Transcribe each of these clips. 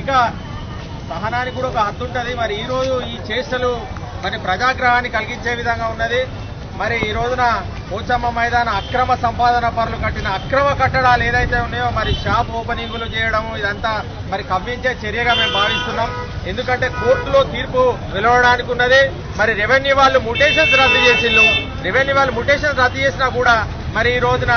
ఇక సహనానికి కూడా ఒక హద్దు ఉంటుంది. మరి ఈ రోజు ఈ చేష్టలు మరి ప్రజాగ్రహాన్ని కలిగించే విధంగా ఉన్నది. మరి ఈ రోజున పోచమ్మ మైదాన అక్రమ సంపాదన పరులు కట్టిన అక్రమ కట్టడాలు ఏదైతే ఉన్నాయో మరి షాప్ ఓపెనింగులు చేయడం ఇదంతా మరి కవ్వించే చర్యగా మేము భావిస్తున్నాం. ఎందుకంటే కోర్టులో తీర్పు వెలువడడానికి ఉన్నది. మరి రెవెన్యూ వాళ్ళు ముటేషన్స్ రద్దు చేసిళ్ళు. రెవెన్యూ వాళ్ళు ముటేషన్స్ రద్దు చేసినా కూడా మరి ఈ రోజున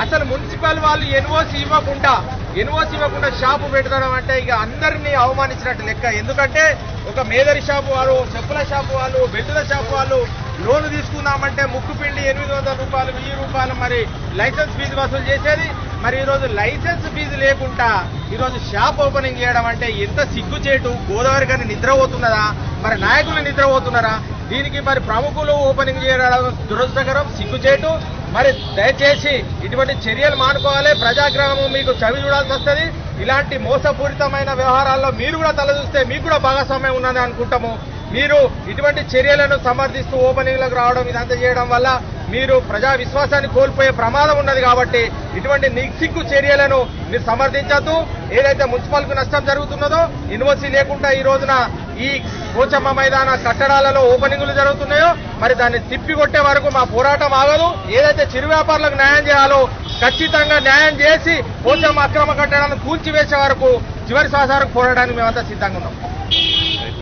అసలు మున్సిపల్ వాళ్ళు ఎన్ఓసి ఇవ్వకుండా షాపు పెట్టడం అంటే ఇక అందరినీ అవమానించినట్టు లెక్క. ఎందుకంటే ఒక మేదరి షాపు వాళ్ళు, చెప్పుల షాపు వాళ్ళు, బెల్టుల షాపు వాళ్ళు లోను తీసుకుందామంటే ముక్కుపిండి 800 రూపాయలు 1000 రూపాయలు మరి లైసెన్స్ ఫీజు వసూలు చేసేది. మరి ఈరోజు లైసెన్స్ ఫీజు లేకుండా ఈరోజు షాప్ ఓపెనింగ్ చేయడం అంటే ఎంత సిగ్గుచేటు. గోదావరి కానీ నిద్రపోతున్నదా, మరి నాయకులు నిద్రపోతున్నారా? దీనికి మరి ప్రముఖులు ఓపెనింగ్ చేయడం దురదృష్టకరం, సిగ్గుచేటు. మరి దయచేసి ఇటువంటి చర్యలు మానుకోవాలి. ప్రజాగ్రహము మీకు చవి చూడాల్సి వస్తుంది. ఇలాంటి మోసపూరితమైన వ్యవహారాల్లో మీరు కూడా తలదూస్తే మీకు కూడా భాగస్వామ్యం ఉన్నది అనుకుంటాము. మీరు ఇటువంటి చర్యలను సమర్థిస్తూ ఓపెనింగ్లకు రావడం ఇదంతా చేయడం వల్ల మీరు ప్రజా విశ్వాసాన్ని కోల్పోయే ప్రమాదం ఉన్నది. కాబట్టి ఇటువంటి నిస్సిగ్గు చర్యలను మీరు సమర్థించద్దు. ఏదైతే మున్సిపల్కు నష్టం జరుగుతున్నదో యూనివర్సిటీ లేకుండా ఈ రోజున ఈ పోచమ్మ మైదాన కట్టడాలలో ఓపెనింగులు జరుగుతున్నాయో మరి దాన్ని తిప్పికొట్టే వరకు మా పోరాటం ఆగదు. ఏదైతే చిరు వ్యాపారులకు న్యాయం చేయాలో ఖచ్చితంగా న్యాయం చేసి పోచమ్మ అక్రమ కట్టడాలను కూల్చివేసే వరకు చివరి శ్వాస వరకు పోరాటానికి మేమంతా సిద్ధంగా ఉన్నాం.